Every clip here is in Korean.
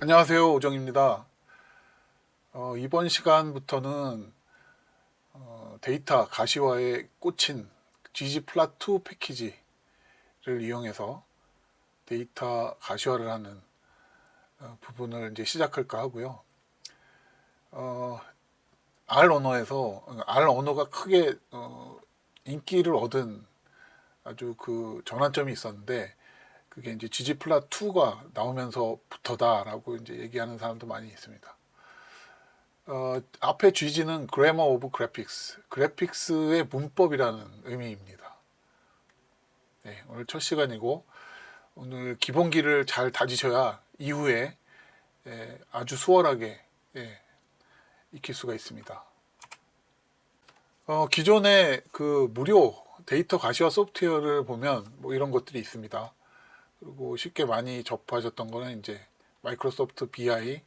안녕하세요, 오정입니다. 이번 시간부터는 데이터 가시화에 꽂힌 ggplot2 패키지를 이용해서 데이터 가시화를 하는 부분을 이제 시작할까 하고요. R 언어가 크게 인기를 얻은 아주 그 전환점이 있었는데, 그게 이제 ggplot2가 나오면서부터다라고 이제 얘기하는 사람도 많이 있습니다. 앞에 GG는 Grammar of Graphics, 그래픽스의 문법이라는 의미입니다. 네, 오늘 첫 시간이고, 오늘 기본기를 잘 다지셔야 이후에 아주 수월하게 익힐 수가 있습니다. 기존의 그 무료 데이터 가시화 소프트웨어를 보면 뭐 이런 것들이 있습니다. 그리고 쉽게 많이 접하셨던 거는 이제 마이크로소프트 BI,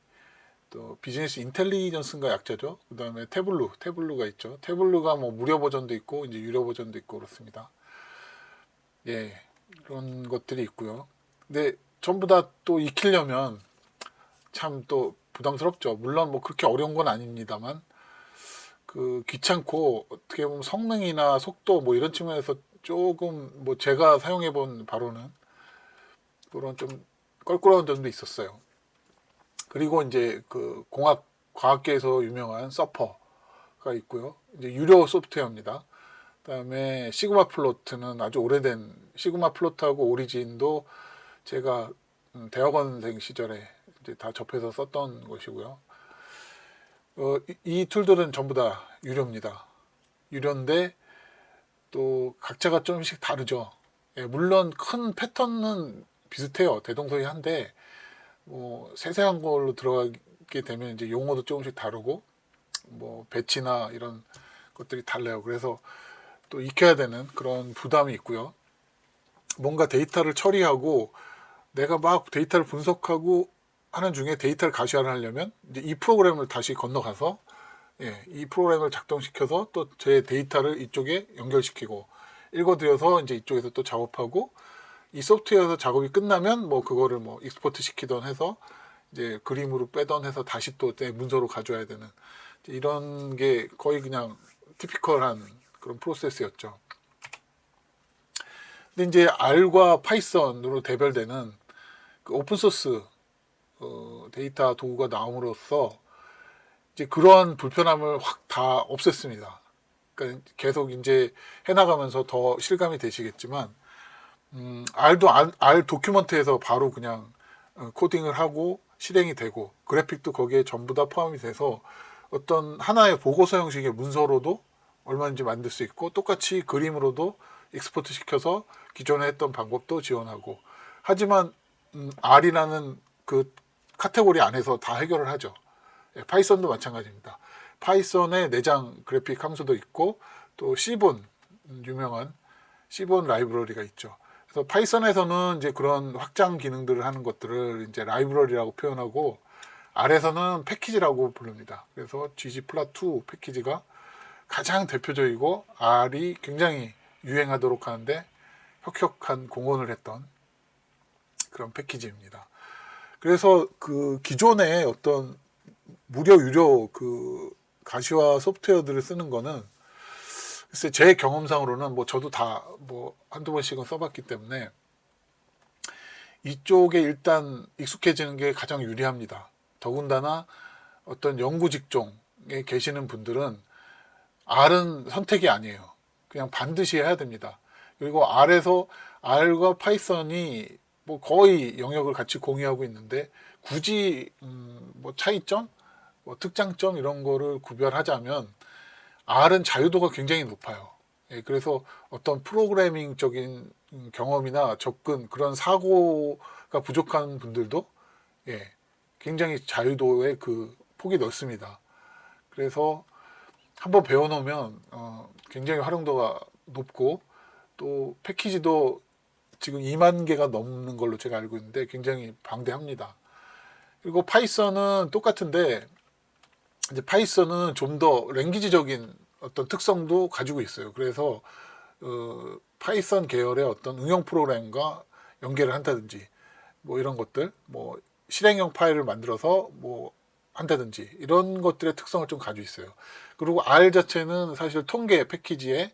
또 비즈니스 인텔리전스인가 약자죠. 그 다음에 태블루가 있죠. 태블루가 뭐 무료 버전도 있고 이제 유료 버전도 있고 그렇습니다. 예, 그런 것들이 있고요. 근데 전부 다 또 익히려면 참 또 부담스럽죠. 물론 뭐 그렇게 어려운 건 아닙니다만 그 귀찮고 어떻게 보면 성능이나 속도 뭐 이런 측면에서 조금 뭐 제가 사용해 본 바로는 그런 좀 껄끄러운 점도 있었어요. 그리고 이제 그 과학계에서 유명한 서퍼가 있고요. 이제 유료 소프트웨어입니다. 그다음에 시그마 플로트는 아주 오래된 시그마 플로트하고 오리진도 제가 대학원생 시절에 이제 다 접해서 썼던 것이고요. 이 툴들은 전부 다 유료입니다. 유료인데 또 각자가 조금씩 다르죠. 예, 물론 큰 패턴은 비슷해요. 대동소이한데 뭐 세세한 걸로 들어가게 되면 이제 용어도 조금씩 다르고 뭐 배치나 이런 것들이 달라요. 그래서 또 익혀야 되는 그런 부담이 있고요. 뭔가 데이터를 처리하고 내가 막 데이터를 분석하고 하는 중에 데이터를 가시화를 하려면 이제 이 프로그램을 다시 건너가서 이 프로그램을 작동시켜서 또 제 데이터를 이쪽에 연결시키고 읽어들여서 이제 이쪽에서 또 작업하고 이 소프트웨어에서 작업이 끝나면 뭐 그거를 뭐 익스포트 시키던 해서 이제 그림으로 빼던 해서 다시 또 내 문서로 가져와야 되는 이런 게 거의 그냥 티피컬한 그런 프로세스였죠. 근데 이제 R과 파이썬으로 대별되는 그 오픈소스 데이터 도구가 나옴으로써 이제 그러한 불편함을 확 다 없앴습니다. 그러니까 계속 이제 해나가면서 더 실감이 되시겠지만 R 도큐먼트에서 바로 그냥 코딩을 하고 실행이 되고 그래픽도 거기에 전부 다 포함이 돼서 어떤 하나의 보고서 형식의 문서로도 얼마든지 만들 수 있고 똑같이 그림으로도 익스포트 시켜서 기존에 했던 방법도 지원하고 하지만 R이라는 그 카테고리 안에서 다 해결을 하죠. 파이썬도 마찬가지입니다. 파이썬의 내장 그래픽 함수도 있고 또 C본 유명한 C본 라이브러리가 있죠. 그래서 파이썬에서는 이제 그런 확장 기능들을 하는 것들을 이제 라이브러리라고 표현하고 R에서는 패키지라고 부릅니다. 그래서 ggplot2 패키지가 가장 대표적이고 R이 굉장히 유행하도록 하는데 혁혁한 공헌을 했던 그런 패키지입니다. 그래서 그 기존의 어떤 무료 유료 그 가시화 소프트웨어들을 쓰는 거는 글쎄 제 경험상으로는 뭐 저도 다 뭐 한두 번씩은 써봤기 때문에 이쪽에 일단 익숙해지는 게 가장 유리합니다. 더군다나 어떤 연구 직종에 계시는 분들은 R은 선택이 아니에요. 그냥 반드시 해야 됩니다. 그리고 R과 파이썬이 뭐 거의 영역을 같이 공유하고 있는데 굳이 뭐 차이점, 뭐 특장점 이런 거를 구별하자면 R은 자유도가 굉장히 높아요. 그래서 어떤 프로그래밍적인 경험이나 접근 그런 사고가 부족한 분들도 굉장히 자유도의 그 폭이 넓습니다. 그래서 한번 배워놓으면 굉장히 활용도가 높고 또 패키지도 지금 2만 개가 넘는 걸로 제가 알고 있는데 굉장히 방대합니다. 그리고 파이썬은 똑같은데 이제 파이썬은 좀 더 랭귀지적인 어떤 특성도 가지고 있어요. 그래서 파이썬 계열의 어떤 응용 프로그램과 연계를 한다든지 뭐 이런 것들 뭐 실행형 파일을 만들어서 뭐 한다든지 이런 것들의 특성을 좀 가지고 있어요. 그리고 R 자체는 사실 통계 패키지에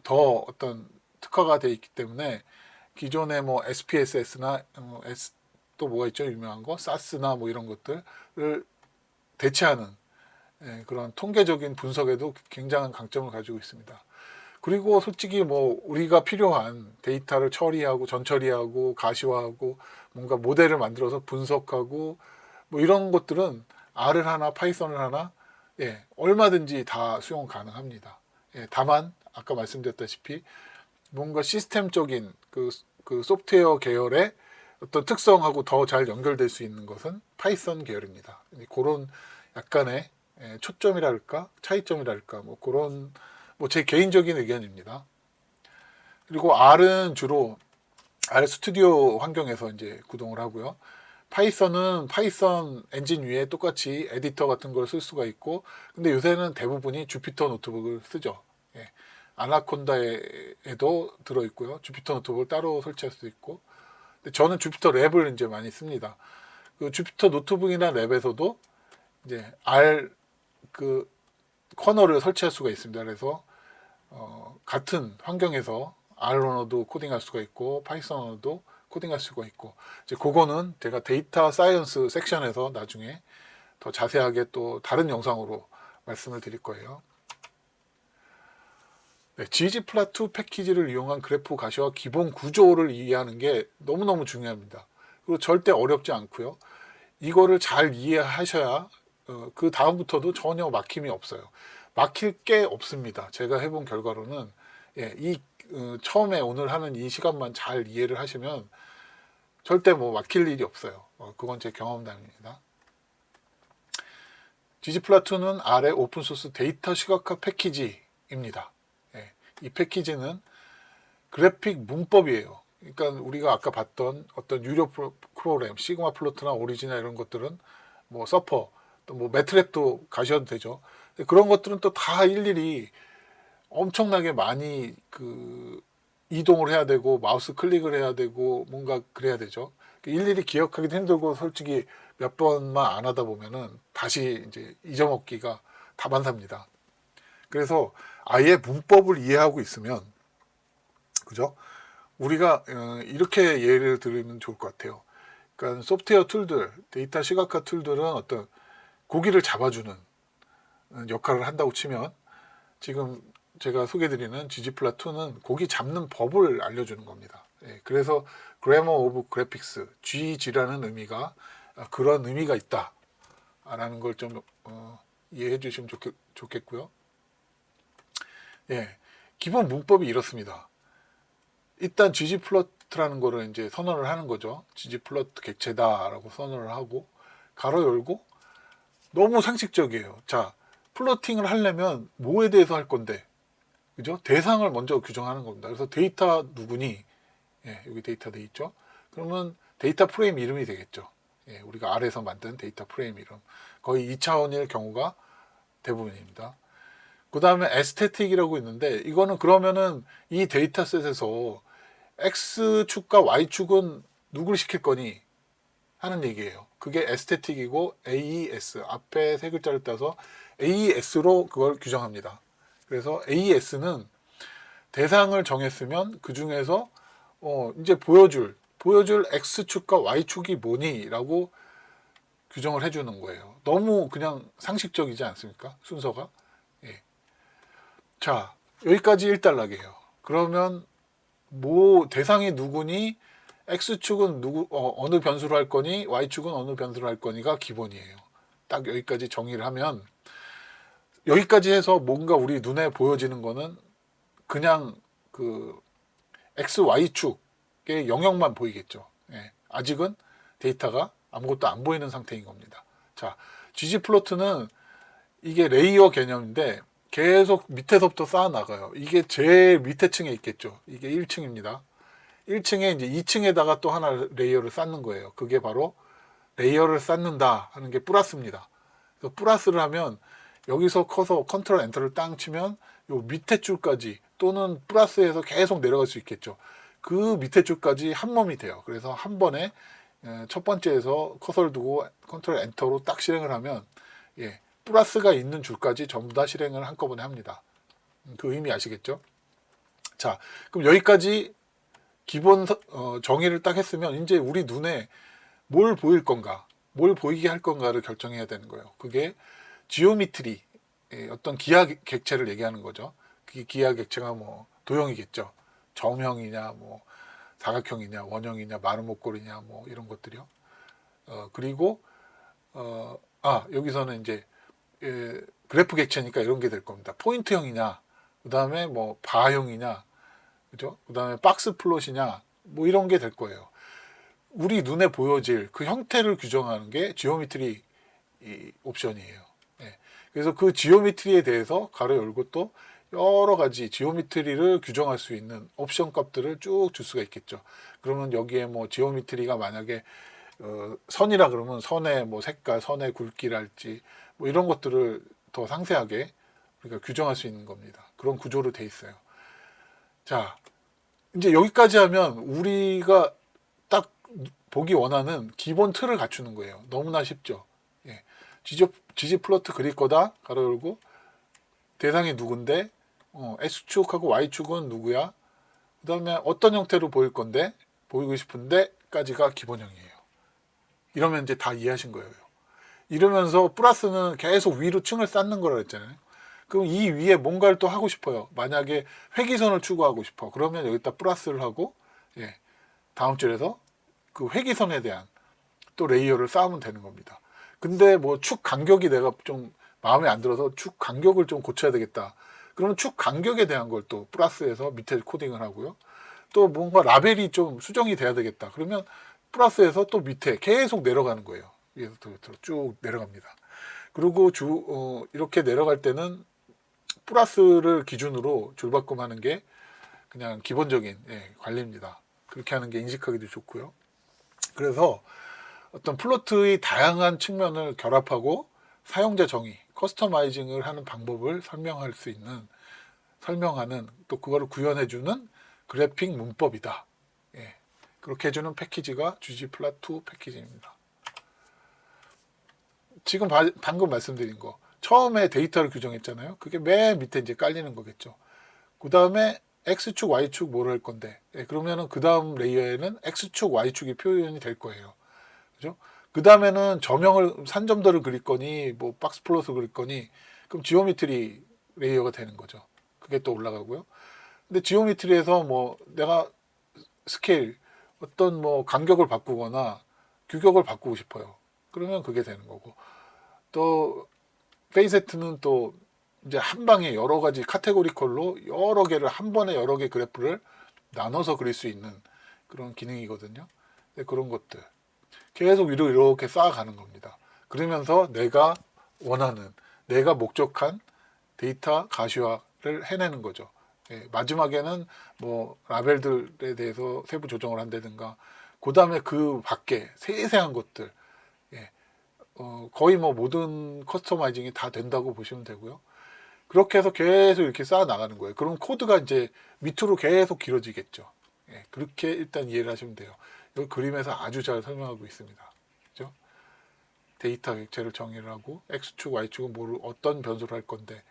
더 어떤 특화가 되어 있기 때문에 기존의 뭐 SPSS나 또 뭐가 있죠? 유명한 거 SAS나 뭐 이런 것들을 대체하는 그런 통계적인 분석에도 굉장한 강점을 가지고 있습니다. 그리고 솔직히 뭐 우리가 필요한 데이터를 처리하고 전처리하고 가시화하고 뭔가 모델을 만들어서 분석하고 뭐 이런 것들은 R을 하나 파이썬을 하나 얼마든지 다 수용 가능합니다. 다만 아까 말씀드렸다시피 뭔가 시스템적인 그 소프트웨어 계열의 어떤 특성하고 더 잘 연결될 수 있는 것은 파이썬 계열입니다. 그런 약간의 초점이랄까 차이점이랄까 뭐 그런 뭐 제 개인적인 의견입니다. 그리고 R은 주로 R 스튜디오 환경에서 이제 구동을 하고요. 파이썬은 파이썬 엔진 위에 똑같이 에디터 같은 걸 쓸 수가 있고, 근데 요새는 대부분이 주피터 노트북을 쓰죠. 아나콘다에도 들어있고요. 주피터 노트북을 따로 설치할 수도 있고, 근데 저는 주피터 랩을 이제 많이 씁니다. 그 주피터 노트북이나 랩에서도 이제 R 그 커널을 설치할 수가 있습니다. 그래서 같은 환경에서 R 언어도 코딩할 수가 있고 파이썬 언어도 코딩할 수가 있고 이제 그거는 제가 데이터 사이언스 섹션에서 나중에 더 자세하게 또 다른 영상으로 말씀을 드릴 거예요. ggplot2 패키지를 이용한 그래프 가시화 기본 구조를 이해하는 게 너무너무 중요합니다. 그리고 절대 어렵지 않고요. 이거를 잘 이해하셔야 그 다음부터도 전혀 막힘이 없어요. 막힐 게 없습니다. 제가 해본 결과로는 처음에 오늘 하는 이 시간만 잘 이해를 하시면 절대 뭐 막힐 일이 없어요. 그건 제 경험담입니다. ggplot2는 R의 오픈소스 데이터 시각화 패키지입니다. 이 패키지는 그래픽 문법이에요. 그러니까 우리가 아까 봤던 어떤 유료 프로그램, 시그마 플로트나 오리지나 이런 것들은 뭐 서퍼, 또 뭐 매트랩도 가셔도 되죠. 그런 것들은 또 다 일일이 엄청나게 많이 그 이동을 해야 되고 마우스 클릭을 해야 되고 뭔가 그래야 되죠. 일일이 기억하기도 힘들고 솔직히 몇 번만 안 하다 보면은 다시 이제 잊어먹기가 다반사입니다. 그래서 아예 문법을 이해하고 있으면 그죠? 우리가 이렇게 예를 들으면 좋을 것 같아요. 그러니까 소프트웨어 툴들, 데이터 시각화 툴들은 어떤 고기를 잡아주는 역할을 한다고 치면 지금 제가 소개드리는 ggplot2는 고기 잡는 법을 알려주는 겁니다. 그래서 Grammar of Graphics, GG라는 의미가 그런 의미가 있다라는 걸 좀 이해해 주시면 좋겠고요. 기본 문법이 이렇습니다. 일단 ggplot라는 거를 이제 선언을 하는 거죠. ggplot 객체다라고 선언을 하고 가로 열고 너무 상식적이에요. 자, 플로팅을 하려면 뭐에 대해서 할 건데, 그죠? 대상을 먼저 규정하는 겁니다. 그래서 데이터 누구니? 여기 데이터 돼 있죠? 그러면 데이터 프레임 이름이 되겠죠. 우리가 R에서 만든 데이터 프레임 이름. 거의 2차원일 경우가 대부분입니다. 그 다음에 에스테틱이라고 있는데, 이거는 그러면은 이 데이터셋에서 X축과 Y축은 누구를 시킬 거니? 하는 얘기예요. 그게 에스테틱이고 AES 앞에 세 글자를 따서 AES로 그걸 규정합니다. 그래서 AES는 대상을 정했으면 그 중에서 이제 보여줄 X축과 Y축이 뭐니라고 규정을 해주는 거예요. 너무 그냥 상식적이지 않습니까? 순서가. 자, 여기까지 1단락이에요. 그러면 뭐 대상이 누구니? X축은 어느 변수로 할 거니? Y축은 어느 변수로 할 거니가 기본이에요. 딱 여기까지 정의를 하면 여기까지 해서 뭔가 우리 눈에 보여지는 거는 그냥 그 X, Y축의 영역만 보이겠죠. 아직은 데이터가 아무것도 안 보이는 상태인 겁니다. 자, ggplot는 이게 레이어 개념인데 계속 밑에서부터 쌓아 나가요. 이게 제일 밑에 층에 있겠죠. 이게 1층입니다. 1층에 이제 2층에다가 또 하나 레이어를 쌓는 거예요. 그게 바로 레이어를 쌓는다 하는 게 플러스입니다. 그래서 플러스를 하면 여기서 커서 컨트롤 엔터를 땅 치면 요 밑에 줄까지 또는 플러스에서 계속 내려갈 수 있겠죠. 그 밑에 줄까지 한 몸이 돼요. 그래서 한 번에 첫 번째에서 커서를 두고 컨트롤 엔터로 딱 실행을 하면 플러스가 있는 줄까지 전부 다 실행을 한꺼번에 합니다. 그 의미 아시겠죠? 자, 그럼 여기까지 기본 정의를 딱 했으면 이제 우리 눈에 뭘 보일 건가, 뭘 보이게 할 건가를 결정해야 되는 거예요. 그게 지오미트리, 어떤 기하 객체를 얘기하는 거죠. 그게 기하 객체가 뭐 도형이겠죠. 점형이냐, 뭐 사각형이냐, 원형이냐, 마름 목골이냐, 뭐 이런 것들이요. 그리고 여기서는 이제 그래프 객체니까 이런 게 될 겁니다. 포인트형이냐, 그 다음에 뭐 바형이냐, 그죠? 그 다음에 박스 플롯이냐, 뭐 이런 게 될 거예요. 우리 눈에 보여질 그 형태를 규정하는 게 지오메트리 옵션이에요. 그래서 그 지오메트리에 대해서 가로 열고 또 여러 가지 지오메트리를 규정할 수 있는 옵션 값들을 쭉 줄 수가 있겠죠. 그러면 여기에 뭐 지오메트리가 만약에 선이라 그러면 선의 뭐 색깔, 선의 굵기랄지 뭐 이런 것들을 더 상세하게 우리가 규정할 수 있는 겁니다. 그런 구조로 돼 있어요. 자, 이제 여기까지 하면 우리가 딱 보기 원하는 기본 틀을 갖추는 거예요. 너무나 쉽죠. 지지 플로트 그릴 거다. 가로 열고 대상이 누군데 X축하고 Y축은 누구야? 그 다음에 어떤 형태로 보일 건데 보이고 싶은데 까지가 기본형이에요. 이러면 이제 다 이해하신 거예요. 이러면서 플러스는 계속 위로 층을 쌓는 거라 했잖아요. 그럼 이 위에 뭔가를 또 하고 싶어요. 만약에 회기선을 추구하고 싶어. 그러면 여기다 플러스를 하고 다음 줄에서 그 회기선에 대한 또 레이어를 쌓으면 되는 겁니다. 근데 뭐 축 간격이 내가 좀 마음에 안 들어서 축 간격을 좀 고쳐야 되겠다. 그러면 축 간격에 대한 걸 또 플러스해서 밑에 코딩을 하고요. 또 뭔가 라벨이 좀 수정이 돼야 되겠다. 그러면 플러스해서 또 밑에 계속 내려가는 거예요. 위에서부터 쭉 내려갑니다. 그리고 이렇게 내려갈 때는 플러스를 기준으로 줄바꿈하는 게 그냥 기본적인 관리입니다. 그렇게 하는 게 인식하기도 좋고요. 그래서 어떤 플로트의 다양한 측면을 결합하고 사용자 정의, 커스터마이징을 하는 방법을 설명하는 또 그거를 구현해주는 그래픽 문법이다. 그렇게 해주는 패키지가 ggplot2 패키지입니다. 지금 방금 말씀드린 거 처음에 데이터를 규정했잖아요. 그게 맨 밑에 이제 깔리는 거겠죠. 그 다음에 X축, Y축 뭐를 할 건데 그러면은 그 다음 레이어에는 X축, Y축이 표현이 될 거예요. 그죠? 그 다음에는 점형을 산점도를 그릴 거니 뭐 박스 플롯을 그릴 거니 그럼 지오메트리 레이어가 되는 거죠. 그게 또 올라가고요. 근데 지오메트리에서 뭐 내가 스케일 어떤 뭐 간격을 바꾸거나 규격을 바꾸고 싶어요. 그러면 그게 되는 거고 또 페이세트는 또 이제 한 방에 여러 가지 카테고리컬로 여러 개를 한 번에 여러 개 그래프를 나눠서 그릴 수 있는 그런 기능이거든요. 그런 것들 계속 위로 이렇게 쌓아가는 겁니다. 그러면서 내가 원하는, 내가 목적한 데이터 가시화를 해내는 거죠. 마지막에는 뭐 라벨들에 대해서 세부 조정을 한다든가, 그 다음에 그 밖에 세세한 것들, 거의 뭐 모든 커스터마이징이 다 된다고 보시면 되고요. 그렇게 해서 계속 이렇게 쌓아 나가는 거예요. 그럼 코드가 이제 밑으로 계속 길어지겠죠. 그렇게 일단 이해를 하시면 돼요. 여기 그림에서 아주 잘 설명하고 있습니다. 그죠? 데이터 객체를 정의를 하고 X축, Y축은 뭐를 어떤 변수를 할 건데,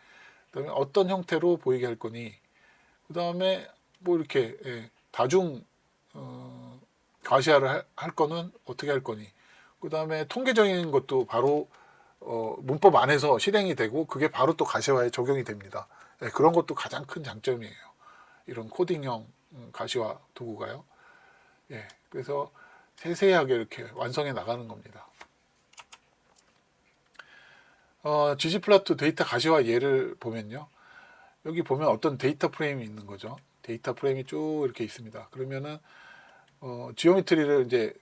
그다음에 어떤 형태로 보이게 할 거니, 그다음에 뭐 이렇게 다중 가시화를 할 거는 어떻게 할 거니, 그다음에 통계적인 것도 바로 문법 안에서 실행이 되고 그게 바로 또 가시화에 적용이 됩니다. 그런 것도 가장 큰 장점이에요. 이런 코딩형 가시화 도구가요. 그래서 세세하게 이렇게 완성해 나가는 겁니다. ggplot 데이터 가시화 예를 보면요. 여기 보면 어떤 데이터 프레임이 있는 거죠. 데이터 프레임이 쭉 이렇게 있습니다. 그러면은 지오메트리를 이제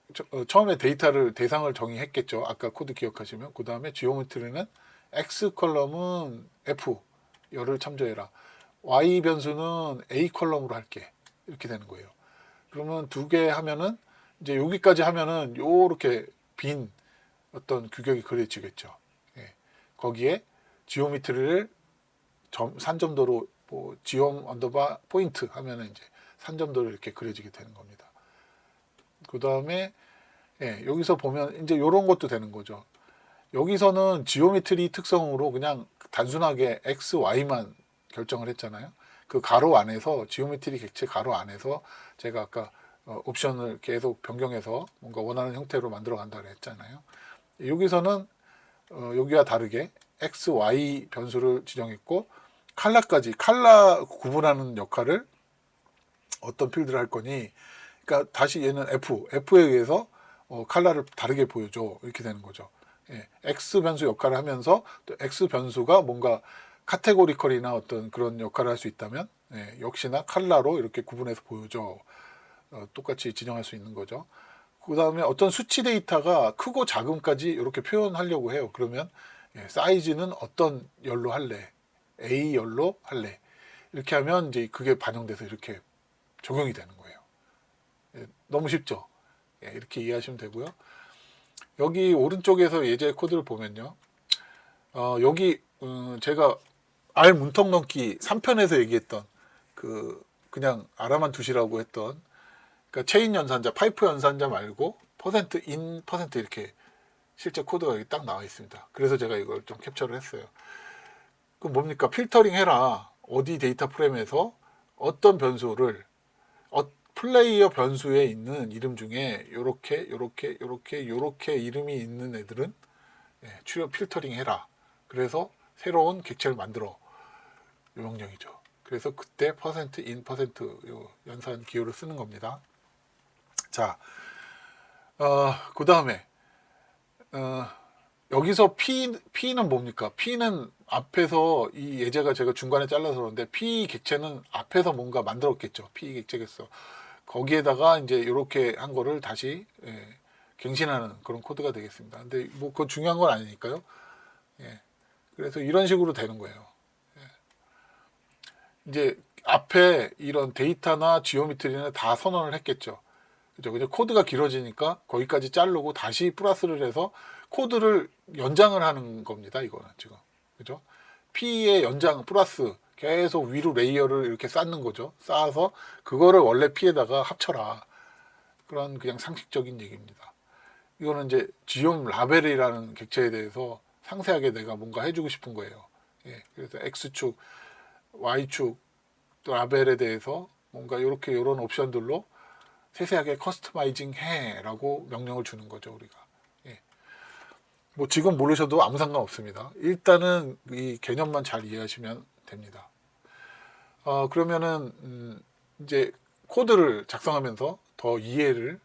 처음에 데이터를 대상을 정의했겠죠. 아까 코드 기억하시면 그 다음에 지오메트리는 X 컬럼은 F 열을 참조해라. Y 변수는 A 컬럼으로 할게. 이렇게 되는 거예요. 그러면 두 개 하면은 이제 여기까지 하면은 요렇게 빈 어떤 규격이 그려지겠죠. 거기에 지오메트리를 산점도로 뭐 지옴 언더바 포인트 하면은 이제 산점도로 이렇게 그려지게 되는 겁니다. 그 다음에 예, 여기서 보면 이제 이런 것도 되는 거죠. 여기서는 지오메트리 특성으로 그냥 단순하게 x, y만 결정을 했잖아요. 그 가로 안에서 지오메트리 객체 가로 안에서 제가 아까 옵션을 계속 변경해서 뭔가 원하는 형태로 만들어 간다고 했잖아요. 여기서는 여기와 다르게 x, y 변수를 지정했고 칼라까지 칼라 구분하는 역할을 어떤 필드를 할 거니, 그러니까 다시 얘는 F에 의해서 칼라를 다르게 보여줘 이렇게 되는 거죠. 예, X 변수 역할을 하면서 또 X 변수가 뭔가 카테고리컬이나 어떤 그런 역할을 할 수 있다면 예, 역시나 칼라로 이렇게 구분해서 보여줘. 똑같이 지정할 수 있는 거죠. 그 다음에 어떤 수치 데이터가 크고 작음까지 이렇게 표현하려고 해요. 그러면 예, 사이즈는 어떤 열로 할래? A 열로 할래? 이렇게 하면 이제 그게 반영돼서 이렇게 적용이 되는 거예요. 예, 너무 쉽죠? 예, 이렇게 이해하시면 되고요. 여기 오른쪽에서 예제 코드를 보면요. 여기 제가 R 문턱 넘기 3편에서 얘기했던 그냥 알아만 두시라고 했던 그러니까 체인 연산자, 파이프 연산자 말고 퍼센트 인 퍼센트 이렇게 실제 코드가 여기 딱 나와 있습니다. 그래서 제가 이걸 좀 캡처를 했어요. 그 뭡니까? 필터링 해라. 어디 데이터 프레임에서 어떤 변수를 플레이어 변수에 있는 이름 중에 요렇게 이름이 있는 애들은 예, 추려 필터링 해라. 그래서 새로운 객체를 만들어. 요 명령이죠. 그래서 그때 퍼센트 인 퍼센트 요 연산 기호를 쓰는 겁니다. 자, 그 다음에 여기서 P는 뭡니까? P는 앞에서 이 예제가 제가 중간에 잘라서 그러는데 P 객체는 앞에서 뭔가 만들었겠죠. P 객체겠어. 거기에다가 이제 이렇게 한 거를 다시 예, 갱신하는 그런 코드가 되겠습니다. 근데 뭐 그건 중요한 건 아니니까요. 예, 그래서 이런 식으로 되는 거예요. 예. 이제 앞에 이런 데이터나 지오메트리는 다 선언을 했겠죠. 그죠? 그죠? 코드가 길어지니까 거기까지 자르고 다시 플러스를 해서 코드를 연장을 하는 겁니다. 이거는 지금. 그죠? P의 연장 플러스 계속 위로 레이어를 이렇게 쌓는 거죠. 쌓아서 그거를 원래 P에다가 합쳐라. 그런 그냥 상식적인 얘기입니다. 이거는 이제 지옴 라벨이라는 객체에 대해서 상세하게 내가 뭔가 해주고 싶은 거예요. 예, 그래서 X축, Y축 라벨에 대해서 뭔가 이렇게 이런 옵션들로 세세하게 커스터마이징 해라고 명령을 주는 거죠, 우리가. 예. 뭐 지금 모르셔도 아무 상관 없습니다. 일단은 이 개념만 잘 이해하시면 됩니다. 그러면은 이제 코드를 작성하면서 더 이해를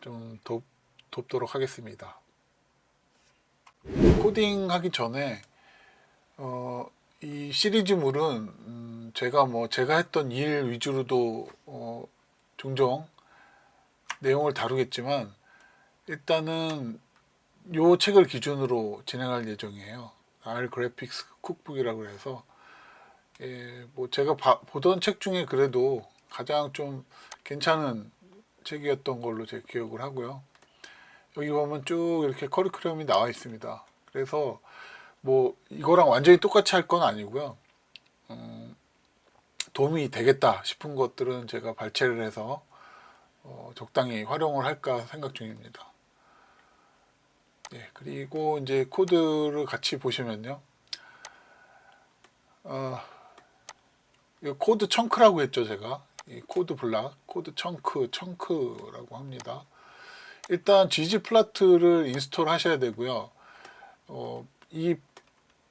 좀 돕도록 하겠습니다. 코딩하기 전에 이 시리즈물은 제가 했던 일 위주로도 종종 내용을 다루겠지만 일단은 요 책을 기준으로 진행할 예정이에요. R 그래픽스 쿡북이라고 해서 뭐 제가 보던 책 중에 그래도 가장 좀 괜찮은 책이었던 걸로 제 기억을 하고요. 여기 보면 쭉 이렇게 커리큘럼이 나와 있습니다. 그래서 뭐 이거랑 완전히 똑같이 할 건 아니고요. 도움이 되겠다 싶은 것들은 제가 발췌를 해서 적당히 활용을 할까 생각 중입니다. 예, 그리고 이제 코드를 같이 보시면요. 이 코드 청크라고 했죠, 제가. 이 코드 블락, 코드 청크라고 합니다. 일단 ggplot를 인스톨 하셔야 되고요. 이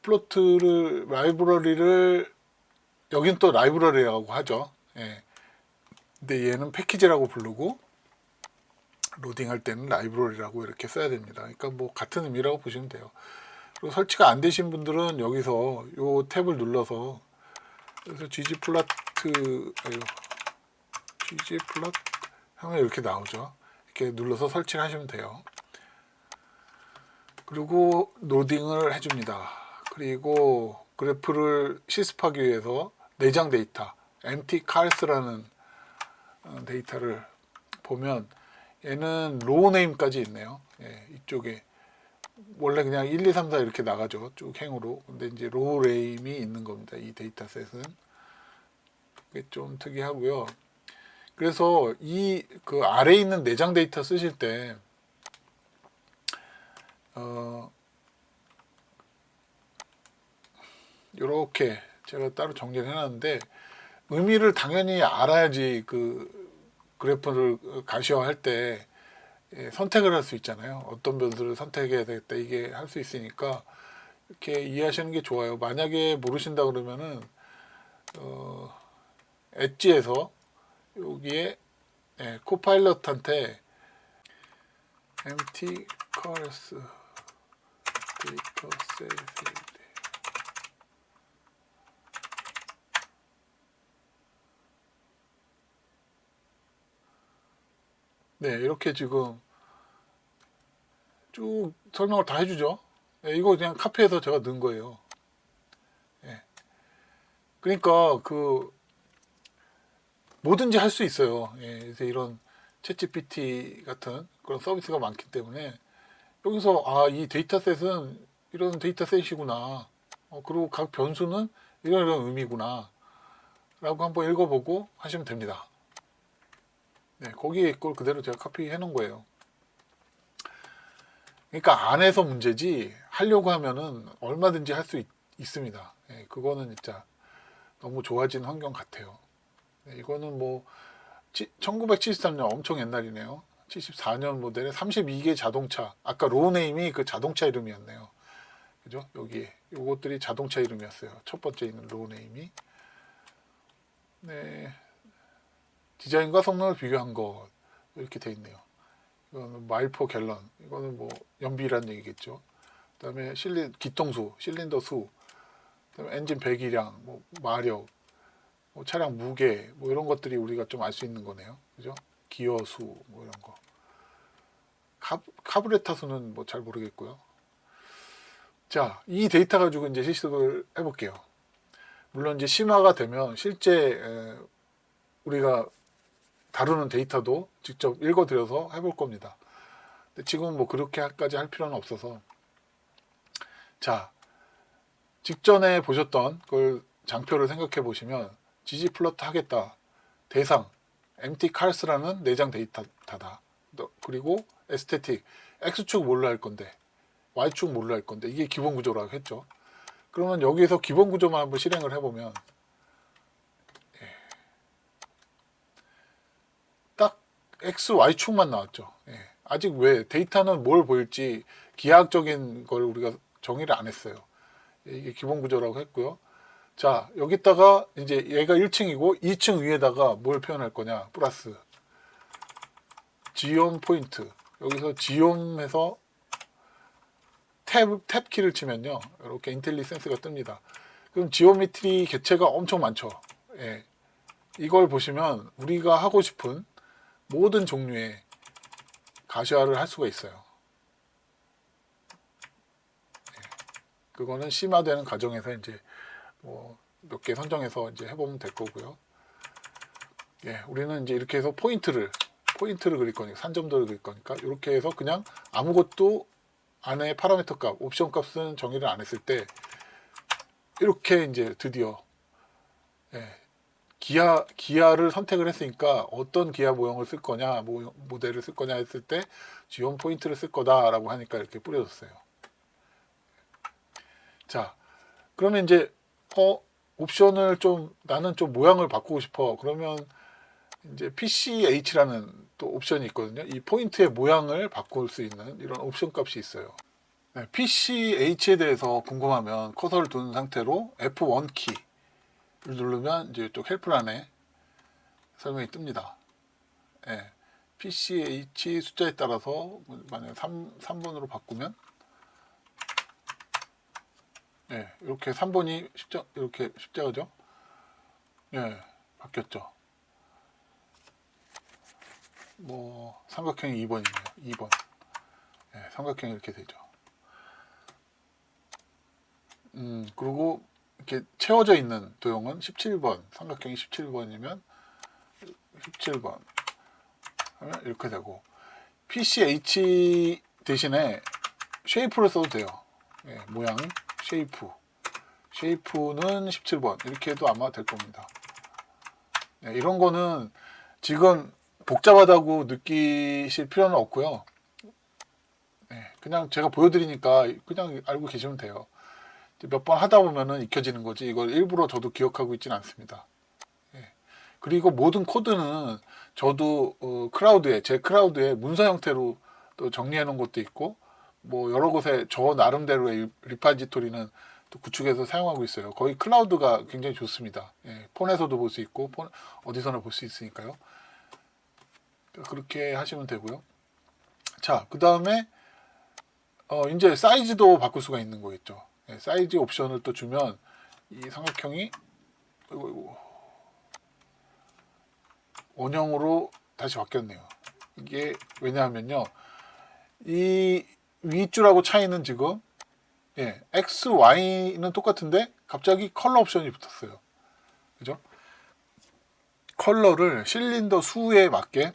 플로트를 라이브러리를 여긴 또 라이브러리라고 하죠. 예. 근데 얘는 패키지라고 부르고 로딩할 때는 라이브러리라고 이렇게 써야 됩니다. 그러니까 뭐 같은 의미라고 보시면 돼요. 그리고 설치가 안 되신 분들은 여기서 이 탭을 눌러서 그래서 ggplot 하면 이렇게 나오죠. 이렇게 눌러서 설치를 하시면 돼요. 그리고 로딩을 해줍니다. 그리고 그래프를 실습하기 위해서 내장 데이터 empty cars라는 데이터를 보면 얘는 로우 네임까지 있네요. 예, 이쪽에 원래 그냥 1, 2, 3, 4 이렇게 나가죠. 쭉 행으로. 근데 이제 로우 네임이 있는 겁니다. 이 데이터셋은. 그게 좀 특이하고요. 그래서 이 그 아래에 있는 내장 데이터 쓰실 때 이렇게 제가 따로 정리를 해놨는데 의미를 당연히 알아야지 그 그래프를 가시화할 때 선택을 할 수 있잖아요. 어떤 변수를 선택해야 되겠다 이게 할 수 있으니까 이렇게 이해하시는 게 좋아요. 만약에 모르신다 그러면은 엣지에서 여기에 코파일럿한테 empty cars data set 네, 이렇게 지금 쭉 설명을 다 해주죠. 이거 그냥 카피해서 제가 넣은 거예요. 그러니까 그 뭐든지 할 수 있어요. 그래서 이런 챗GPT 같은 그런 서비스가 많기 때문에 여기서 이 데이터셋은 이런 데이터셋이구나. 그리고 각 변수는 이런 의미구나. 라고 한번 읽어보고 하시면 됩니다. 네, 거기에 걸 그대로 제가 카피해 놓은 거예요. 그러니까 안 해서 문제지 하려고 하면은 얼마든지 할 수 있습니다. 그거는 진짜 너무 좋아진 환경 같아요. 이거는 뭐 1973년 엄청 옛날이네요. 74년 모델의 32개 자동차. 아까 로네임이 그 자동차 이름이었네요. 그죠? 여기에 요것들이 자동차 이름이었어요. 첫 번째 있는 로네임이. 네. 디자인과 성능을 비교한 것 이렇게 돼 있네요. 이거는 마일 퍼 갤런. 이거는 뭐 연비란 얘기겠죠. 그다음에 기통수, 실린더 수, 그다음에 엔진 배기량, 뭐 마력, 뭐 차량 무게, 뭐 이런 것들이 우리가 좀 알 수 있는 거네요. 그죠? 기어 수, 뭐 이런 거. 카브레타 수는 뭐 잘 모르겠고요. 자, 이 데이터 가지고 이제 실습을 해볼게요. 물론 이제 심화가 되면 실제 우리가 다루는 데이터도 직접 읽어드려서 해볼 겁니다. 근데 지금은 뭐 그렇게까지 할 필요는 없어서. 자, 직전에 보셨던 그 장표를 생각해 보시면 gg플롯 하겠다. 대상 empty cars라는 내장 데이터다. 그리고 에스테틱 x축 뭘로 할 건데 y축 뭘로 할 건데 이게 기본 구조라고 했죠. 그러면 여기에서 기본 구조만 한번 실행을 해보면 딱 x, y축만 나왔죠. 아직 왜 데이터는 뭘 보일지 기하학적인 걸 우리가 정의를 안 했어요. 이게 기본 구조라고 했고요. 자, 여기다가 이제 얘가 1층이고 2층 위에다가 뭘 표현할 거냐? 플러스 지옴 포인트. 여기서 지옴에서 탭 키를 치면요. 이렇게 인텔리센스가 뜹니다. 그럼 지오메트리 개체가 엄청 많죠. 이걸 보시면 우리가 하고 싶은 모든 종류의 가시화를 할 수가 있어요. 그거는 심화되는 과정에서 이제 뭐 몇 개 선정해서 이제 해보면 될 거고요. 우리는 이제 이렇게 해서 포인트를 그릴 거니까 산점도를 그릴 거니까 이렇게 해서 그냥 아무것도 안에 파라미터 값, 옵션 값은 정의를 안 했을 때 이렇게 이제 드디어 기아를 선택을 했으니까 어떤 기아 모형을 쓸 거냐, 모델을 쓸 거냐 했을 때 지온 포인트를 쓸 거다라고 하니까 이렇게 뿌려줬어요. 자, 그러면 이제 옵션을 나는 좀 모양을 바꾸고 싶어. 그러면 이제 PCH라는 또 옵션이 있거든요. 이 포인트의 모양을 바꿀 수 있는 이런 옵션 값이 있어요. PCH에 대해서 궁금하면 커서를 둔 상태로 F1 키를 누르면 이제 또 헬프란에 설명이 뜹니다. PCH 숫자에 따라서 만약 3번으로 바꾸면 이렇게 3번이 이렇게 십자가죠. 바뀌었죠. 뭐 삼각형이 2번이네요. 2번. 삼각형이 이렇게 되죠. 그리고 이렇게 채워져 있는 도형은 17번. 삼각형이 17번이면 17번 하면 이렇게 되고 PCH 대신에 쉐이프를 써도 돼요. 모양 쉐이프는 17번 이렇게 해도 아마 될 겁니다. 이런 거는 지금 복잡하다고 느끼실 필요는 없고요. 그냥 제가 보여드리니까 그냥 알고 계시면 돼요. 몇 번 하다 보면은 익혀지는 거지 이걸 일부러 저도 기억하고 있지는 않습니다. 그리고 모든 코드는 저도 제 클라우드에 문서 형태로 또 정리해 놓은 것도 있고 뭐 여러 곳에 저 나름대로의 리파지토리는 또 구축해서 사용하고 있어요. 거의 클라우드가 굉장히 좋습니다. 폰에서도 볼 수 있고 어디서나 볼 수 있으니까요. 그렇게 하시면 되고요. 자, 그 다음에 이제 사이즈도 바꿀 수가 있는 거겠죠. 사이즈 옵션을 또 주면 이 삼각형이 원형으로 다시 바뀌었네요. 이게 왜냐하면요, 이 윗줄하고 차이는 지금 X, Y는 똑같은데 갑자기 컬러 옵션이 붙었어요. 그죠? 컬러를 실린더 수에 맞게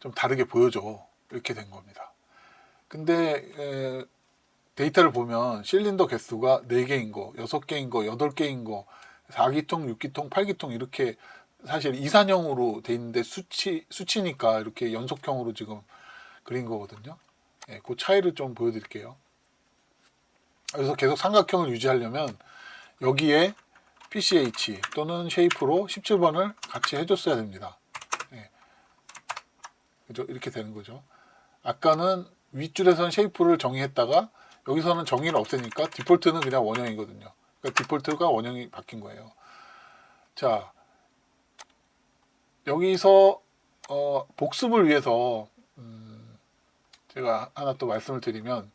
좀 다르게 보여줘. 이렇게 된 겁니다. 근데 데이터를 보면 실린더 개수가 4개인 거, 6개인 거, 8개인 거, 4기통, 6기통, 8기통 이렇게 사실 이산형으로 돼 있는데 수치니까 이렇게 연속형으로 지금 그린 거거든요. 그 차이를 좀 보여드릴게요. 그래서 계속 삼각형을 유지하려면 여기에 PCH 또는 쉐이프로 17번을 같이 해줬어야 됩니다. 그죠? 이렇게 되는 거죠. 아까는 윗줄에서는 쉐이프를 정의했다가 여기서는 정의를 없애니까 디폴트는 그냥 원형이거든요. 그러니까 디폴트가 원형이 바뀐 거예요. 자, 여기서 복습을 위해서 제가 하나 또 말씀을 드리면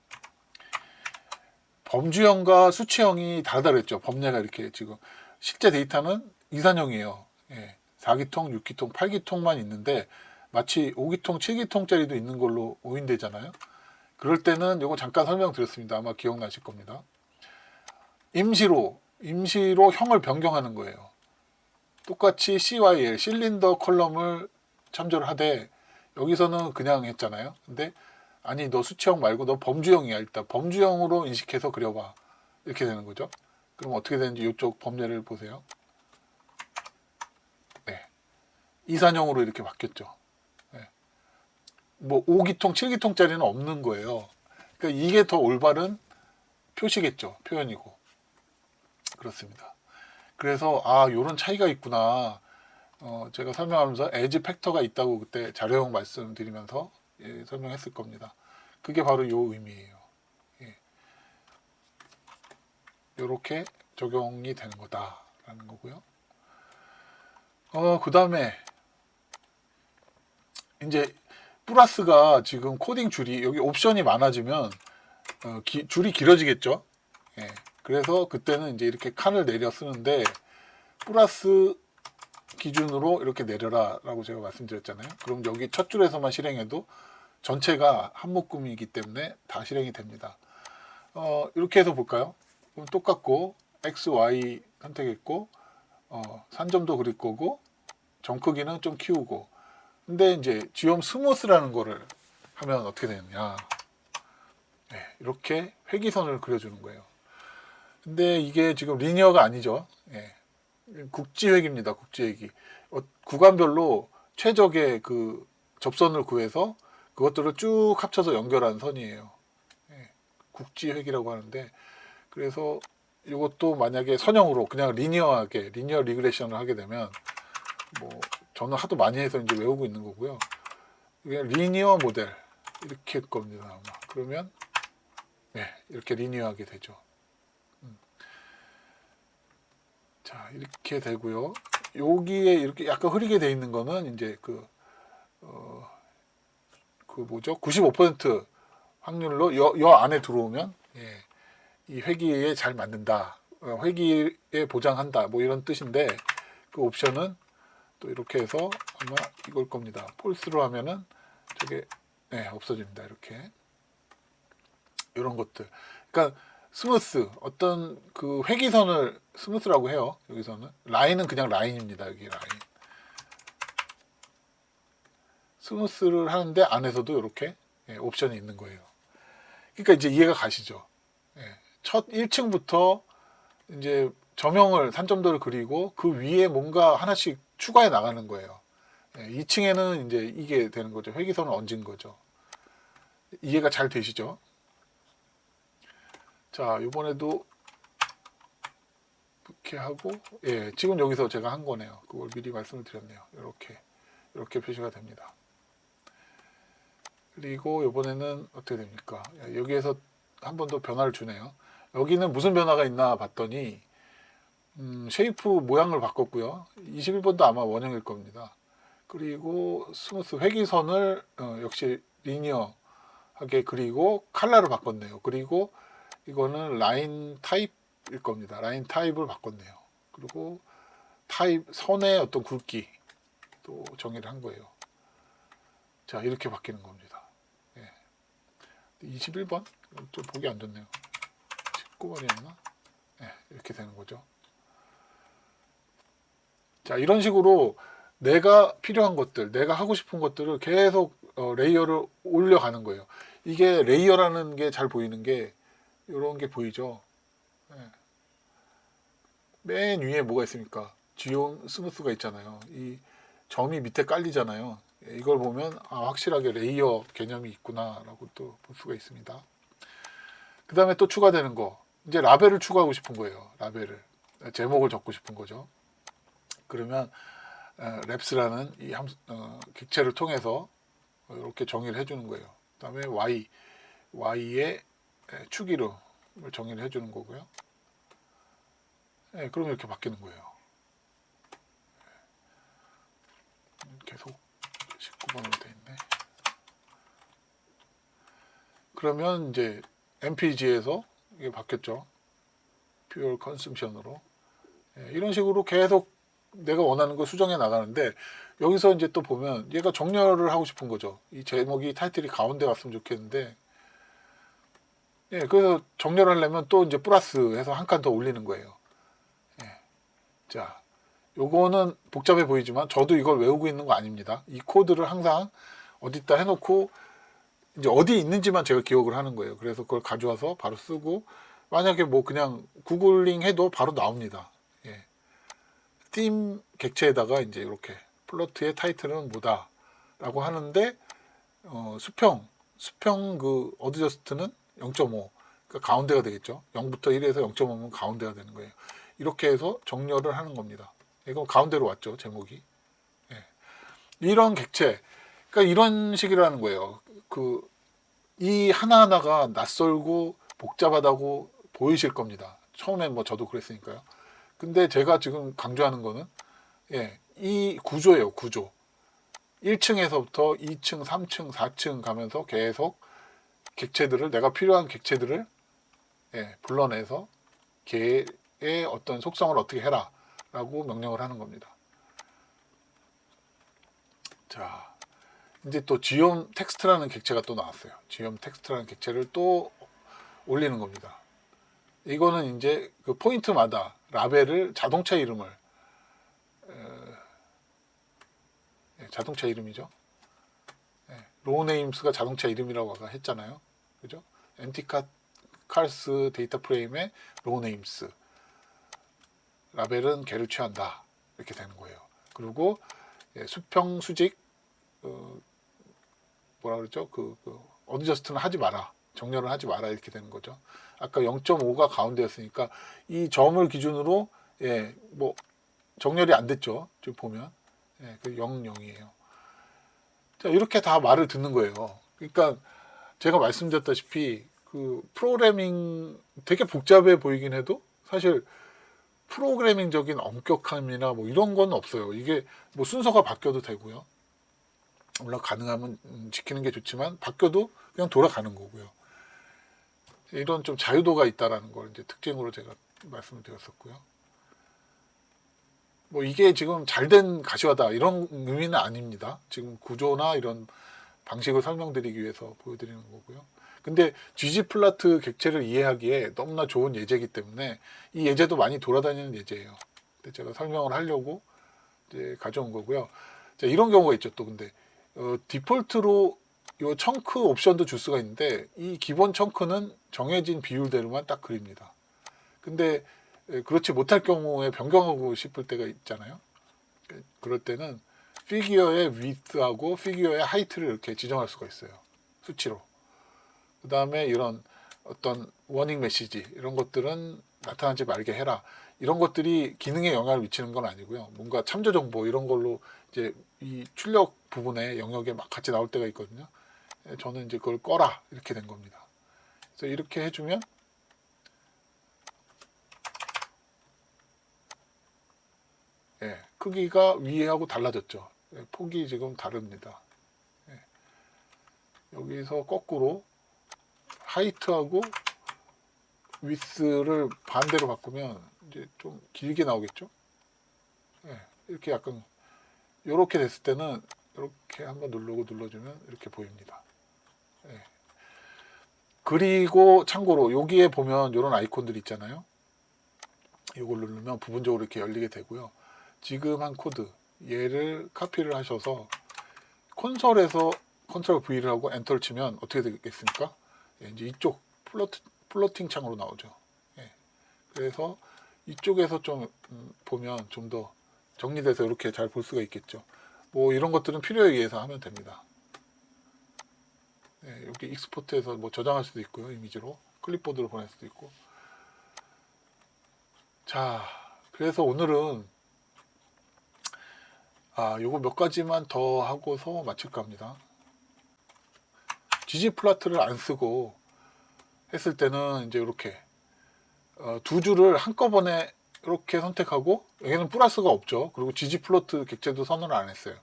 범주형과 수치형이 다르다 그랬죠. 법례가 이렇게 지금 실제 데이터는 이산형이에요. 4기통, 6기통, 8기통만 있는데 마치 5기통, 7기통짜리도 있는 걸로 오인되잖아요. 그럴 때는 이거 잠깐 설명드렸습니다. 아마 기억나실 겁니다. 임시로 형을 변경하는 거예요. 똑같이 CYL 실린더 컬럼을 참조를 하되 여기서는 그냥 했잖아요. 근데 아니 너 수치형 말고 너 범주형이야. 일단 범주형으로 인식해서 그려봐. 이렇게 되는 거죠. 그럼 어떻게 되는지 이쪽 법례를 보세요. 이산형으로 이렇게 바뀌었죠. 뭐 5기통, 7기통짜리는 없는 거예요. 그러니까 이게 더 올바른 표시겠죠. 표현이고. 그렇습니다. 그래서 요런 차이가 있구나. 제가 설명하면서 에지 팩터가 있다고 그때 자료용 말씀드리면서 설명했을 겁니다. 그게 바로 요 의미예요. 이렇게 적용이 되는 거다라는 거고요. 그 다음에 이제 플러스가 지금 코딩 줄이 여기 옵션이 많아지면 줄이 길어지겠죠. 그래서 그때는 이제 이렇게 칸을 내려 쓰는데 플러스 기준으로 이렇게 내려라 라고 제가 말씀드렸잖아요. 그럼 여기 첫 줄에서만 실행해도 전체가 한 묶음이기 때문에 다 실행이 됩니다. 이렇게 해서 볼까요? 그럼 똑같고 X, Y 선택했고 산점도 그릴 거고 점 크기는 좀 키우고 근데 이제 지옴 스무스라는 거를 하면 어떻게 되느냐 이렇게 회기선을 그려주는 거예요. 근데 이게 지금 리니어가 아니죠. 국지회기입니다. 국지회기. 구간별로 최적의 그 접선을 구해서 그것들을 쭉 합쳐서 연결한 선이에요. 국지회기라고 하는데 그래서 이것도 만약에 선형으로 그냥 리니어하게 리니어 리그레션을 하게 되면 뭐 저는 하도 많이 해서 이제 외우고 있는 거고요. 이게 리니어 모델 이렇게 할 겁니다. 아마. 그러면 이렇게 리니어하게 되죠. 자, 이렇게 되고요. 여기에 이렇게 약간 흐리게 돼 있는 거는 이제 그 뭐죠? 95% 확률로 여 안에 들어오면 이 회기에 잘 맞는다. 회기에 보장한다. 뭐 이런 뜻인데 그 옵션은 또 이렇게 해서 아마 이걸 겁니다. 폴스로 하면은 저게 없어집니다. 이렇게 이런 것들. 그러니까 스무스 어떤 그 회기선을 스무스라고 해요. 여기서는 라인은 그냥 라인입니다. 여기 라인. 스무스를 하는데 안에서도 이렇게 옵션이 있는 거예요. 그러니까 이제 이해가 가시죠. 첫 1층부터 이제 저명을 산점도를 그리고 그 위에 뭔가 하나씩 추가해 나가는 거예요. 2층에는 이제 이게 되는 거죠. 회기선을 얹은 거죠. 이해가 잘 되시죠? 자, 이번에도 이렇게 하고, 예, 지금 여기서 제가 한 거네요. 그걸 미리 말씀을 드렸네요. 이렇게 표시가 됩니다. 그리고 이번에는 어떻게 됩니까? 여기에서 한 번 더 변화를 주네요. 여기는 무슨 변화가 있나 봤더니 쉐이프 모양을 바꿨고요. 21번도 아마 원형일 겁니다. 그리고 스무스 회기선을 역시 리니어하게 그리고 컬러를 바꿨네요. 그리고 이거는 라인 타입일 겁니다. 라인 타입을 바꿨네요. 그리고 타입 선의 어떤 굵기 또 정의를 한 거예요. 자, 이렇게 바뀌는 겁니다. 예. 21번 좀 보기 안 좋네요. 19번이었나? 예, 이렇게 되는 거죠. 자, 이런 식으로 내가 필요한 것들, 내가 하고 싶은 것들을 계속 레이어를 올려가는 거예요. 이게 레이어라는 게 잘 보이는 게 이런 게 보이죠. 예. 맨 위에 뭐가 있습니까? 지온 스무스가 있잖아요. 이 점이 밑에 깔리잖아요. 예, 이걸 보면 확실하게 레이어 개념이 있구나라고 또 볼 수가 있습니다. 그 다음에 또 추가되는 거, 이제 라벨을 추가하고 싶은 거예요. 라벨을 제목을 적고 싶은 거죠. 그러면 랩스라는 이 객체를 통해서 이렇게 정의를 해주는 거예요. 그 다음에 y의 축 이름을 정의를 해주는 거고요. 네, 그러면 이렇게 바뀌는 거예요. 계속 19번으로 돼 있네. 그러면 이제 MPG에서 이게 바뀌었죠. Pure Consumption으로. 네, 이런 식으로 계속 내가 원하는 걸 수정해 나가는데 여기서 이제 또 보면 얘가 정렬을 하고 싶은 거죠. 이 제목이 타이틀이 가운데 왔으면 좋겠는데 예, 그래서 정렬하려면 또 이제 플러스 해서 한 칸 더 올리는 거예요. 예. 자, 요거는 복잡해 보이지만 저도 이걸 외우고 있는 거 아닙니다. 이 코드를 항상 어디다 해놓고 이제 어디 있는지만 제가 기억을 하는 거예요. 그래서 그걸 가져와서 바로 쓰고 만약에 뭐 그냥 구글링 해도 바로 나옵니다. 예. 팀 객체에다가 이제 이렇게 플로트의 타이틀은 뭐다 라고 하는데 수평 그 어드저스트는 0.5 그러니까 가운데가 되겠죠. 0부터 1에서 0.5면 가운데가 되는 거예요. 이렇게 해서 정렬을 하는 겁니다. 이거 가운데로 왔죠, 제목이. 예. 이런 객체, 그러니까 이런 식이라는 거예요. 이 하나하나가 낯설고 복잡하다고 보이실 겁니다. 처음엔 뭐 저도 그랬으니까요. 근데 제가 지금 강조하는 거는 예, 이 구조예요, 구조. 1층에서부터 2층, 3층, 4층 가면서 계속 객체들을 내가 필요한 객체들을 예, 불러내서 걔의 어떤 속성을 어떻게 해라 라고 명령을 하는 겁니다. 자, 이제 또 지옴 텍스트라는 객체가 또 나왔어요. 지옴 텍스트라는 객체를 또 올리는 겁니다. 이거는 이제 그 포인트마다 라벨을 자동차 이름을 자동차 이름이죠. 로네임스가 자동차 이름이라고 아까 했잖아요. 그죠? 엔티카 칼스 데이터 프레임의 로네임스 라벨은 개를 취한다 이렇게 되는 거예요. 그리고 수평 수직 뭐라 그러죠? 어드저스트는 하지 마라, 정렬을 하지 마라 이렇게 되는 거죠. 아까 0.5가 가운데였으니까 이 점을 기준으로 뭐 정렬이 안 됐죠. 지금 보면 그 0, 0이에요. 자, 이렇게 다 말을 듣는 거예요. 그러니까 제가 말씀드렸다시피 그 프로그래밍 되게 복잡해 보이긴 해도 사실 프로그래밍적인 엄격함이나 뭐 이런 건 없어요. 이게 뭐 순서가 바뀌어도 되고요. 물론 가능하면 지키는 게 좋지만 바뀌어도 그냥 돌아가는 거고요. 이런 좀 자유도가 있다라는 걸 이제 특징으로 제가 말씀을 드렸었고요. 뭐 이게 지금 잘된 가시화다 이런 의미는 아닙니다. 지금 구조나 이런 방식을 설명드리기 위해서 보여드리는 거고요. 근데 gg플라트 객체를 이해하기에 너무나 좋은 예제이기 때문에 이 예제도 많이 돌아다니는 예제예요. 근데 제가 설명을 하려고 이제 가져온 거고요. 자, 이런 경우가 있죠. 또 근데 디폴트로 이 청크 옵션도 줄 수가 있는데 이 기본 청크는 정해진 비율대로만 딱 그립니다. 근데 그렇지 못할 경우에 변경하고 싶을 때가 있잖아요. 그럴 때는 피규어의 width하고 피규어의 height를 이렇게 지정할 수가 있어요. 수치로. 그 다음에 이런 어떤 워닝 메시지 이런 것들은 나타나지 말게 해라. 이런 것들이 기능에 영향을 미치는 건 아니고요. 뭔가 참조 정보 이런 걸로 이제 이 출력 부분에 영역에 막 같이 나올 때가 있거든요. 저는 이제 그걸 꺼라 이렇게 된 겁니다. 그래서 이렇게 해주면 크기가 위하고 달라졌죠. 폭이 지금 다릅니다. 여기서 거꾸로 하이트하고 위스를 반대로 바꾸면 이제 좀 길게 나오겠죠. 이렇게 약간 이렇게 됐을 때는 이렇게 한번 누르고 눌러주면 이렇게 보입니다. 그리고 참고로 여기에 보면 이런 아이콘들이 있잖아요. 이걸 누르면 부분적으로 이렇게 열리게 되고요. 지금 한 코드 얘를 카피를 하셔서 콘솔에서 컨트롤 V를 하고 엔터를 치면 어떻게 되겠습니까? 이제 이쪽 플로팅 창으로 나오죠. 그래서 이쪽에서 좀 보면 좀 더 정리돼서 이렇게 잘 볼 수가 있겠죠. 뭐 이런 것들은 필요에 의해서 하면 됩니다. 여기 익스포트해서 뭐 저장할 수도 있고요. 이미지로 클립보드로 보낼 수도 있고. 자, 그래서 오늘은 요거 몇 가지만 더 하고서 마칠까 합니다. ggplot를 안 쓰고 했을 때는 이제 이렇게 두 줄을 한꺼번에 이렇게 선택하고 여기는 플러스가 없죠. 그리고 ggplot 객체도 선언을 안 했어요.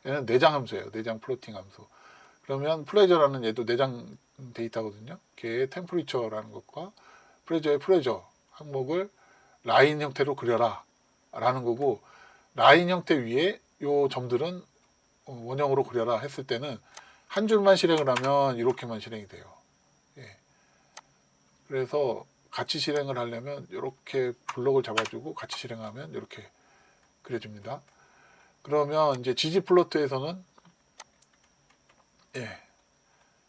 얘는 내장 함수예요. 내장 플로팅 함수. 그러면 프레저라는 얘도 내장 데이터거든요. 걔의 템퍼리처라는 것과 프레저의 프레저 항목을 라인 형태로 그려라 라는 거고, 라인 형태 위에 요 점들은 원형으로 그려라 했을 때는 한 줄만 실행을 하면 이렇게만 실행이 돼요. 그래서 같이 실행을 하려면 이렇게 블록을 잡아주고 같이 실행하면 이렇게 그려줍니다. 그러면 이제 ggplot에서는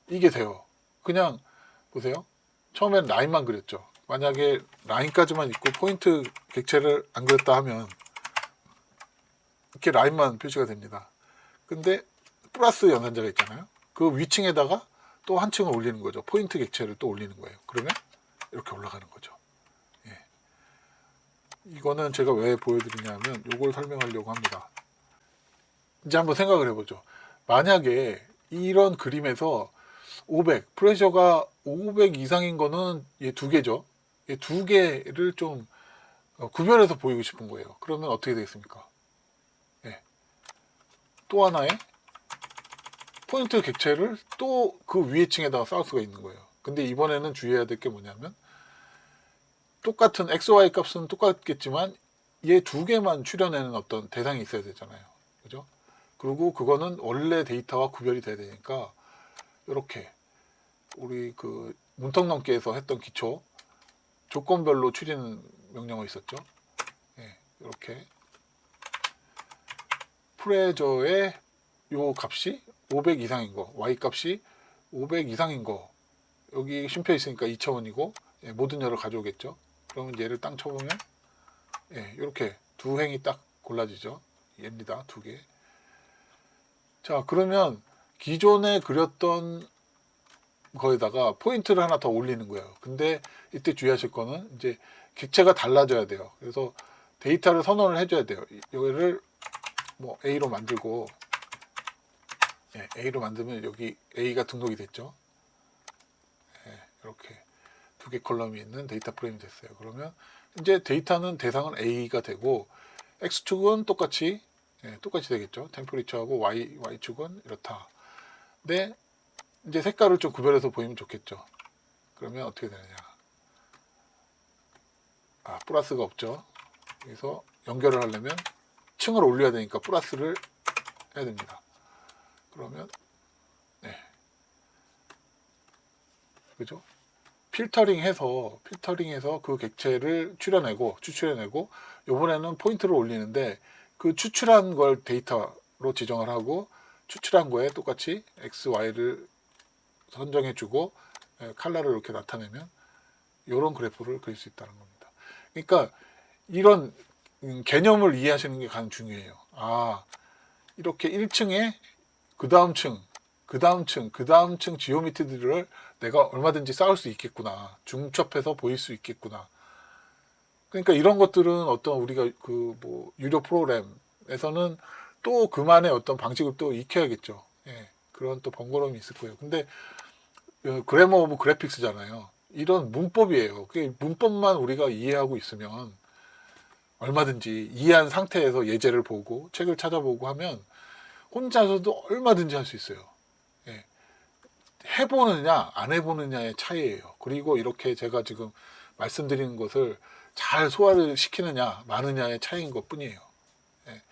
이게 돼요. 그냥 보세요. 처음엔 라인만 그렸죠. 만약에 라인까지만 있고 포인트 객체를 안 그렸다 하면 이렇게 라인만 표시가 됩니다. 근데 플러스 연산자가 있잖아요. 그 위층에다가 또 한 층을 올리는 거죠. 포인트 객체를 또 올리는 거예요. 그러면 이렇게 올라가는 거죠. 이거는 제가 왜 보여드리냐면 이걸 설명하려고 합니다. 이제 한번 생각을 해보죠. 만약에 이런 그림에서 500, 프레셔가 500 이상인 거는 얘 두 개죠. 얘 두 개를 좀 구별해서 보이고 싶은 거예요. 그러면 어떻게 되겠습니까? 또 하나의 포인트 객체를 또 그 위에 층에다가 쌓을 수가 있는 거예요. 근데 이번에는 주의해야 될 게 뭐냐면 똑같은 XY 값은 똑같겠지만 얘 두 개만 추려내는 어떤 대상이 있어야 되잖아요. 그죠? 그리고 그거는 원래 데이터와 구별이 돼야 되니까 이렇게 우리 그 문턱넘기에서 했던 기초 조건별로 추리는 명령어 있었죠. 이렇게 프레저의 요 값이 500 이상인 거, y 값이 500 이상인 거, 여기 쉼표 있으니까 2차원이고 모든 열을 가져오겠죠. 그러면 얘를 땅 쳐보면 이렇게 두 행이 딱 골라지죠. 얘입니다. 두 개. 자, 그러면 기존에 그렸던 거에다가 포인트를 하나 더 올리는 거예요. 근데 이때 주의하실 거는 이제 객체가 달라져야 돼요. 그래서 데이터를 선언을 해줘야 돼요. 여기를 뭐 A로 만들고 A로 만들면 여기 A가 등록이 됐죠. 이렇게 두 개 컬럼이 있는 데이터 프레임이 됐어요. 그러면 이제 데이터는 대상은 A가 되고 X축은 똑같이 되겠죠. 템퍼리처하고 Y축은 이렇다. 근데 이제 색깔을 좀 구별해서 보이면 좋겠죠. 그러면 어떻게 되느냐. 플러스가 없죠. 그래서 연결을 하려면 층을 올려야 되니까 플러스를 해야 됩니다. 그러면 그죠? 필터링해서 그 객체를 추출해내고 이번에는 포인트를 올리는데 그 추출한 걸 데이터로 지정을 하고 추출한 거에 똑같이 X, Y를 선정해주고 컬러를 이렇게 나타내면 이런 그래프를 그릴 수 있다는 겁니다. 그러니까 이런 개념을 이해하시는 게 가장 중요해요. 이렇게 1층에 그 다음 층 그 다음 층 지오메트리를 내가 얼마든지 쌓을 수 있겠구나. 중첩해서 보일 수 있겠구나. 그러니까 이런 것들은 어떤 우리가 그 뭐 유료 프로그램에서는 또 그만의 어떤 방식을 또 익혀야겠죠. 예, 그런 또 번거로움이 있을 거예요. 근데 그래머 오브 그래픽스잖아요. 이런 문법이에요. 그 문법만 우리가 이해하고 있으면 얼마든지 이해한 상태에서 예제를 보고 책을 찾아보고 하면 혼자서도 얼마든지 할 수 있어요. 예, 해보느냐 안 해보느냐의 차이예요. 그리고 이렇게 제가 지금 말씀드리는 것을 잘 소화를 시키느냐 마느냐의 차이인 것 뿐이에요. 예,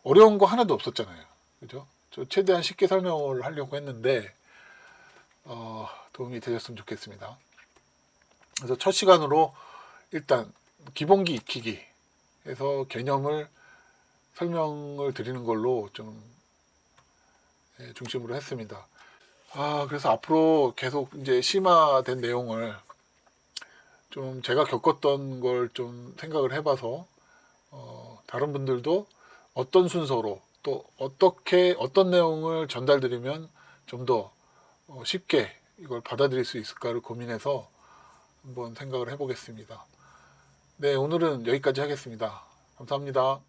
어려운 거 하나도 없었잖아요. 그죠? 저 최대한 쉽게 설명을 하려고 했는데 도움이 되셨으면 좋겠습니다. 그래서 첫 시간으로 일단 기본기 익히기 해서 개념을 설명을 드리는 걸로 좀 중심으로 했습니다. 그래서 앞으로 계속 이제 심화된 내용을 좀 제가 겪었던 걸 좀 생각을 해봐서 다른 분들도 어떤 순서로 또 어떻게 어떤 내용을 전달드리면 좀 더 쉽게 이걸 받아들일 수 있을까를 고민해서 한번 생각을 해보겠습니다. 네, 오늘은 여기까지 하겠습니다. 감사합니다.